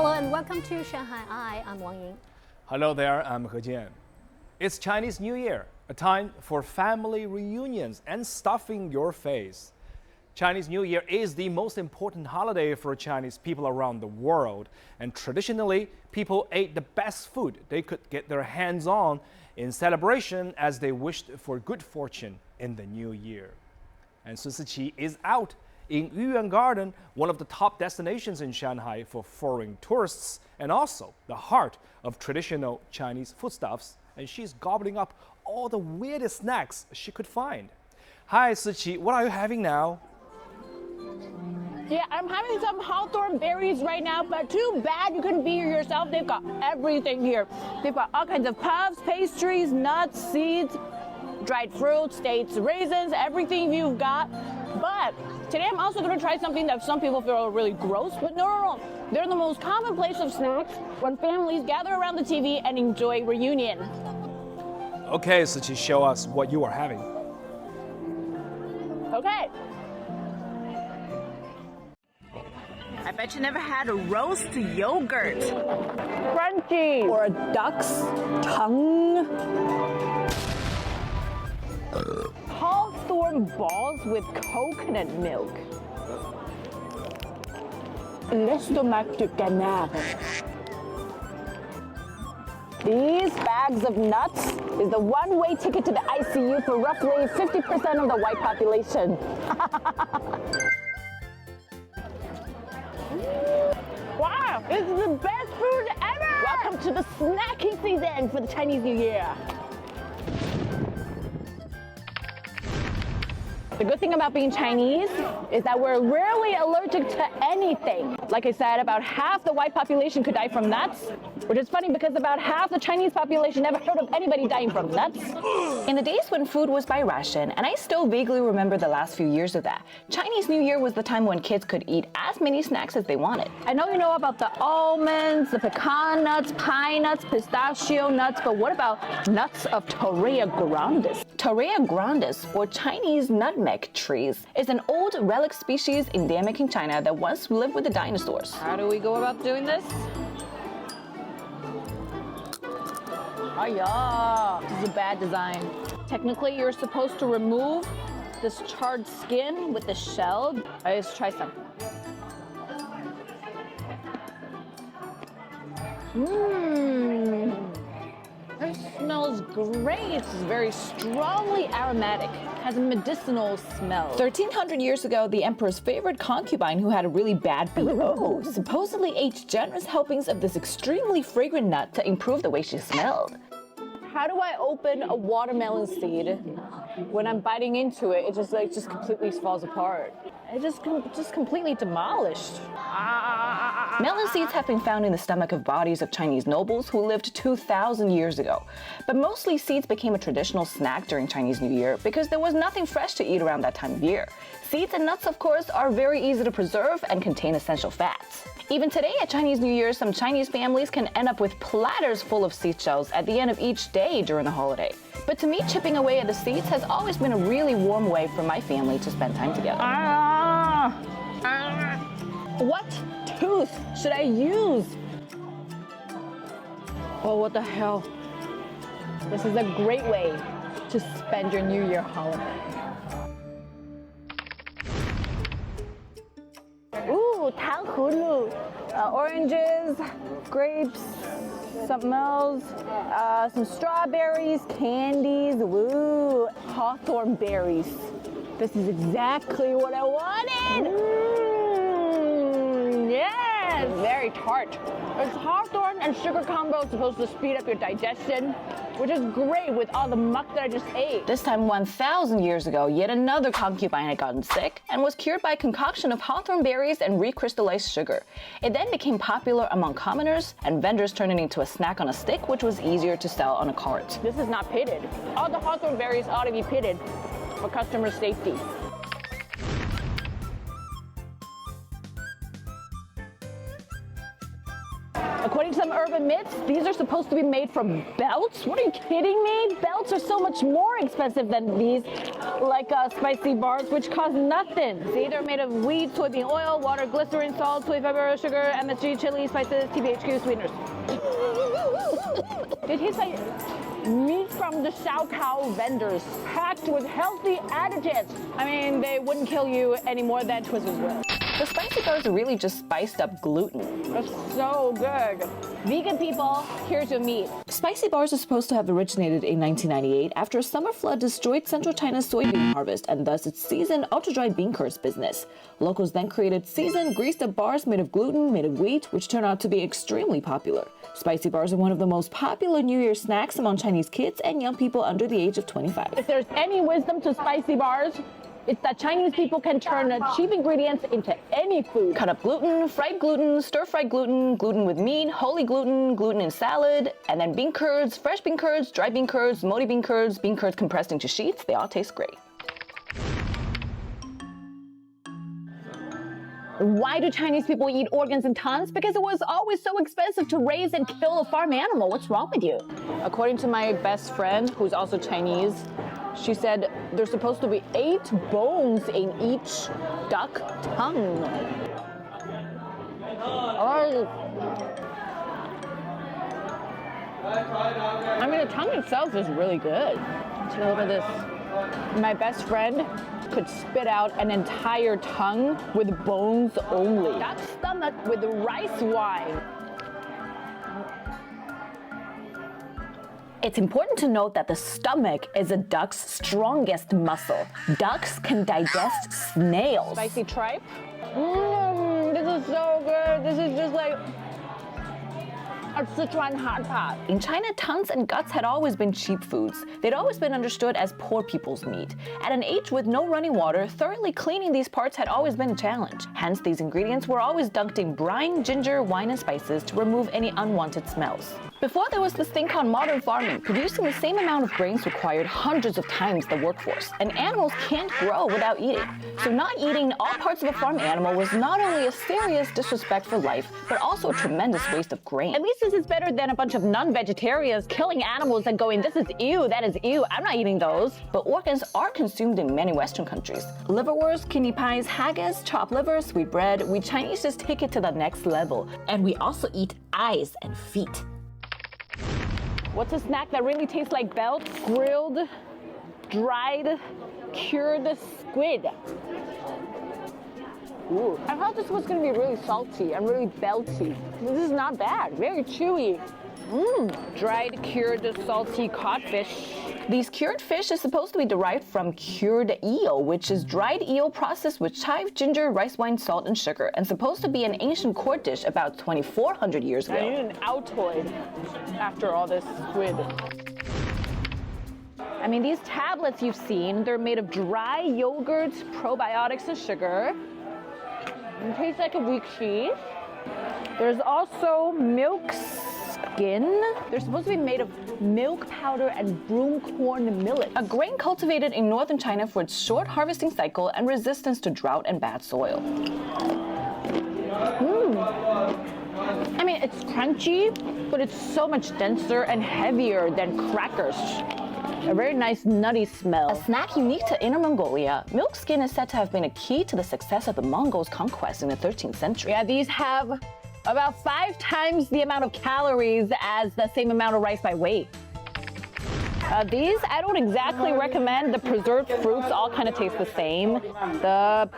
Hello and welcome to Shanghai. I'm Wang Ying. Hello there, I'm He Jian. It's Chinese New Year, a time for family reunions and stuffing your face. Chinese New Year is the most important holiday for Chinese people around the world, and traditionally, people ate the best food they could get their hands on in celebration as they wished for good fortune in the new year. And Sun Siqi is out in Yuyuan Garden, one of the top destinations in Shanghai for foreign tourists and also the heart of traditional Chinese foodstuffs, and she's gobbling up all the weirdest snacks she could find. Hi, Siqi, what are you having now? Yeah, I'm having some hawthorn berries right now, but too bad you couldn't be here yourself. They've got everything here. They've got all kinds of puffs, pastries, nuts, seeds, dried fruits, dates, raisins, everything you've got. But today I'm also going to try something that some people feel are really gross, but no. They're the most commonplace of snacks when families gather around the TV and enjoy reunion. Okay, Siqi, show us what you are having. Okay. I bet you never had a roast yogurt. Crunchy. Or a duck's tongue. Hawthorn balls with coconut milk. L'estomac du canard. These bags of nuts is the one-way ticket to the ICU for roughly 50% of the white population. Wow, this is the best food ever! Welcome to the snacking season for the Chinese New Year. The good thing about being Chinese is that we're rarely allergic to anything. Like I said, about half the white population could die from nuts, which is funny because about half the Chinese population never heard of anybody dying from nuts. In the days when food was by ration, and I still vaguely remember the last few years of that, Chinese New Year was the time when kids could eat as many snacks as they wanted. I know you know about the almonds, the pecan nuts, pine nuts, pistachio nuts, but what about nuts of Torreya grandis? Torreya grandis, or Chinese nutmeg trees, is an old relic species endemic in China that once lived with the dinosaurs. How do we go about doing this? Oh yeah, this is a bad design. Technically, you're supposed to remove this charred skin with the shell. Let's try some. It smells great. It's very strongly aromatic. Has a medicinal smell. 1300 years ago, the emperor's favorite concubine, who had a really bad BO, supposedly ate generous helpings of this extremely fragrant nut to improve the way she smelled. How do I open a watermelon seed? When I'm biting into it, it just completely falls apart. It just completely demolished. Melon seeds have been found in the stomach of bodies of Chinese nobles who lived 2,000 years ago. But mostly seeds became a traditional snack during Chinese New Year because there was nothing fresh to eat around that time of year. Seeds and nuts, of course, are very easy to preserve and contain essential fats. Even today at Chinese New Year, some Chinese families can end up with platters full of seed shells at the end of each day during the holiday. But to me, chipping away at the seeds has always been a really warm way for my family to spend time together. What tooth should I use? Oh, what the hell? This is a great way to spend your New Year holiday. Ooh, 糖葫芦. Oranges, grapes, something else, some strawberries, candies, woo, hawthorn berries. This is exactly what I wanted. Yes, very tart. It's hawthorn and sugar combo is supposed to speed up your digestion, which is great with all the muck that I just ate. This time 1,000 years ago, yet another concubine had gotten sick and was cured by a concoction of hawthorn berries and recrystallized sugar. It then became popular among commoners, and vendors turned it into a snack on a stick, which was easier to sell on a cart. This is not pitted. All the hawthorn berries ought to be pitted for customer safety. According to some urban myths, these are supposed to be made from belts. What are you kidding me? Belts are so much more expensive than these. like spicy bars, which cost nothing. See, they're made of wheat, soybean oil, water, glycerin, salt, soy fiber, sugar, MSG, chili, spices, TBHQ, sweeteners. They taste like meat from the chow vendors, packed with healthy additives. I mean, they wouldn't kill you any more than Twizzlers will. The spicy bars are really just spiced up gluten. That's so good. Vegan people, here's your meat. Spicy bars are supposed to have originated in 1998 after a summer flood destroyed central China's soybean harvest and thus its seasoned ultra-dry bean curds business. Locals then created seasoned, greased-up bars made of gluten, made of wheat, which turned out to be extremely popular. Spicy bars are one of the most popular New Year snacks among Chinese kids and young people under the age of 25. If there's any wisdom to spicy bars, it's that Chinese people can turn cheap ingredients into any food. Cut up gluten, fried gluten, stir-fried gluten, gluten with meat, holy gluten, gluten in salad, and then bean curds, fresh bean curds, dry bean curds, moldy bean curds compressed into sheets. They all taste great. Why do Chinese people eat organs in tons? Because it was always so expensive to raise and kill a farm animal. What's wrong with you? According to my best friend, who's also Chinese, she said there's supposed to be 8 bones in each duck tongue. I mean, the tongue itself is really good. Take a look at this. My best friend could spit out an entire tongue with bones only. Duck stomach with rice wine. It's important to note that the stomach is a duck's strongest muscle. Ducks can digest snails. Spicy tripe. This is so good. This is just like a Sichuan hot pot. In China, tongues and guts had always been cheap foods. They'd always been understood as poor people's meat. At an age with no running water, thoroughly cleaning these parts had always been a challenge. Hence, these ingredients were always dunked in brine, ginger, wine, and spices to remove any unwanted smells. Before there was this thing called modern farming, producing the same amount of grains required hundreds of times the workforce, and animals can't grow without eating. So not eating all parts of a farm animal was not only a serious disrespect for life, but also a tremendous waste of grain. At least this is better than a bunch of non-vegetarians killing animals and going, this is ew, that is ew, I'm not eating those. But organs are consumed in many Western countries. Liverwurst, kidney pies, haggis, chopped liver, sweet bread. We Chinese just take it to the next level. And we also eat eyes and feet. What's a snack that really tastes like belts? Grilled, dried, cured squid. Ooh. I thought this was going to be really salty and really belty. This is not bad. Very chewy. Dried, cured, salty codfish. These cured fish is supposed to be derived from cured eel, which is dried eel processed with chive, ginger, rice wine, salt, and sugar, and supposed to be an ancient court dish about 2,400 years ago. I need an Altoid after all this squid. I mean, these tablets you've seen, they're made of dry yogurt, probiotics, and sugar. It tastes like a weak cheese. There's also milk skin. They're supposed to be made of milk powder and broom corn millet, a grain cultivated in northern China for its short harvesting cycle and resistance to drought and bad soil. I mean, it's crunchy, but it's so much denser and heavier than crackers. A very nice nutty smell. A snack unique to Inner Mongolia, milk skin is said to have been a key to the success of the Mongols' conquest in the 13th century. Yeah, these have about 5 times the amount of calories as the same amount of rice by weight. These, I don't exactly recommend. The preserved fruits all kind of taste the same. The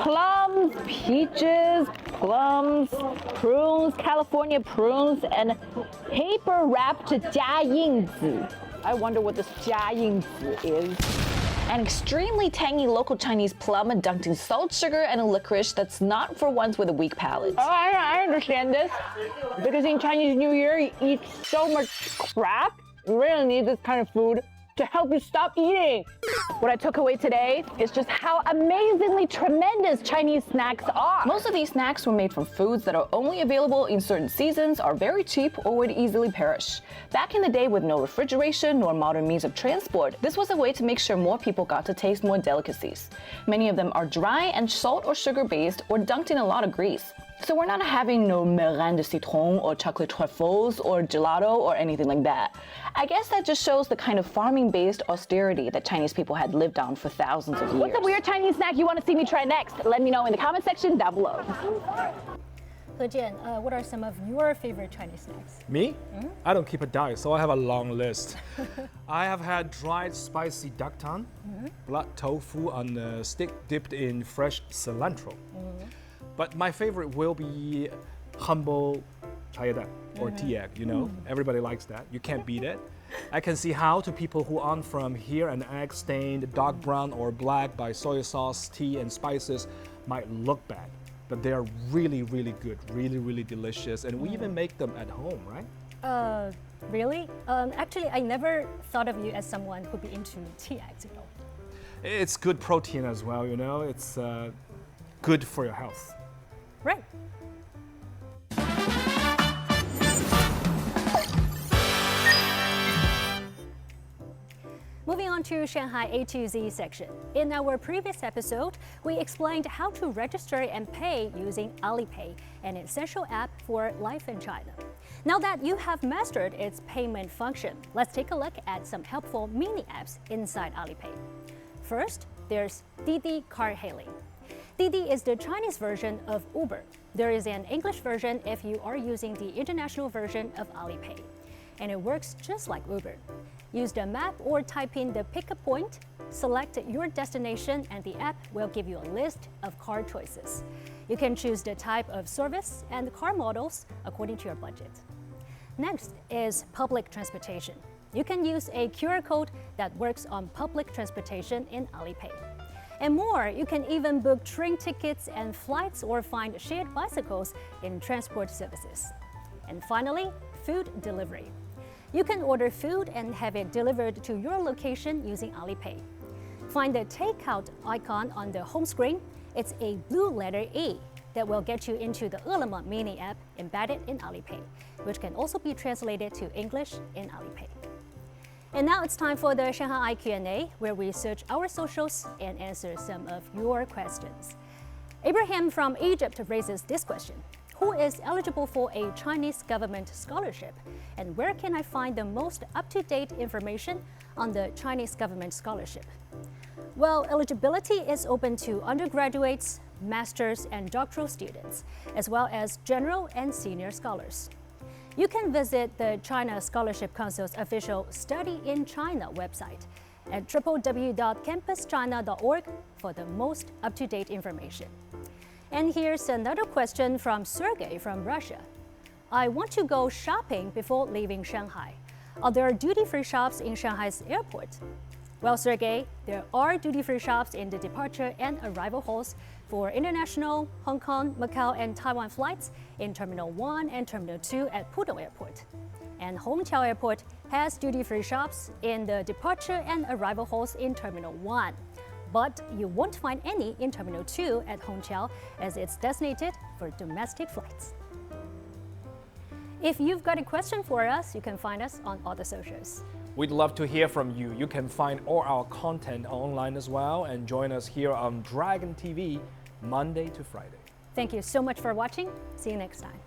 plums, peaches, plums, prunes, California prunes, and paper-wrapped jiayingzi. I wonder what this jiayingzi is. An extremely tangy local Chinese plum dunked in salt, sugar, and a licorice that's not for ones with a weak palate. Oh, I understand this. Because in Chinese New Year, you eat so much crap. You really need this kind of food to help you stop eating. What I took away today is just how amazingly tremendous Chinese snacks are. Most of these snacks were made from foods that are only available in certain seasons, are very cheap, or would easily perish. Back in the day, with no refrigeration nor modern means of transport, this was a way to make sure more people got to taste more delicacies. Many of them are dry and salt or sugar based or dunked in a lot of grease. So we're not having no meringue de citron or chocolate truffles or gelato or anything like that. I guess that just shows the kind of farming-based austerity that Chinese people had lived on for thousands of years. What's a weird Chinese snack you want to see me try next? Let me know in the comment section down below. He Jian, what are some of your favorite Chinese snacks? Me? I don't keep a diet, so I have a long list. I have had dried spicy duck tongue, blood tofu on a stick dipped in fresh cilantro. But my favorite will be humble chayadan or tea egg, you know? Everybody likes that. You can't beat it. I can see how to people who aren't from here an egg stained dark brown or black by soy sauce, tea, and spices might look bad. But they are really, really good, really, really delicious. And we even make them at home, right? Really? Actually, I never thought of you as someone who'd be into tea eggs, you know. It's good protein as well, you know? It's good for your health. Right. Moving on to Shanghai A to Z section. In our previous episode, we explained how to register and pay using Alipay, an essential app for life in China. Now that you have mastered its payment function, let's take a look at some helpful mini apps inside Alipay. First, there's Didi car hailing. Didi is the Chinese version of Uber. There is an English version if you are using the international version of Alipay, and it works just like Uber. Use the map or type in the pickup point, select your destination, and the app will give you a list of car choices. You can choose the type of service and car models according to your budget. Next is public transportation. You can use a QR code that works on public transportation in Alipay. And more, you can even book train tickets and flights or find shared bicycles in transport services. And finally, food delivery. You can order food and have it delivered to your location using Alipay. Find the takeout icon on the home screen. It's a blue letter E that will get you into the Ele.me mini app embedded in Alipay, which can also be translated to English in Alipay. And now it's time for the Shanghai Q&A, where we search our socials and answer some of your questions. Abraham from Egypt raises this question. Who is eligible for a Chinese government scholarship? And where can I find the most up-to-date information on the Chinese government scholarship? Well, eligibility is open to undergraduates, master's and doctoral students, as well as general and senior scholars. You can visit the China Scholarship Council's official Study in China website at www.campuschina.org for the most up-to-date information. And here's another question from Sergey from Russia. I want to go shopping before leaving Shanghai. Are there duty-free shops in Shanghai's airport? Well, Sergey, there are duty-free shops in the departure and arrival halls for international, Hong Kong, Macau, and Taiwan flights in Terminal 1 and Terminal 2 at Pudong Airport. And Hongqiao Airport has duty-free shops in the departure and arrival halls in Terminal 1. But you won't find any in Terminal 2 at Hongqiao as it's designated for domestic flights. If you've got a question for us, you can find us on all the socials. We'd love to hear from you. You can find all our content online as well and join us here on Dragon TV Monday to Friday. Thank you so much for watching. See you next time.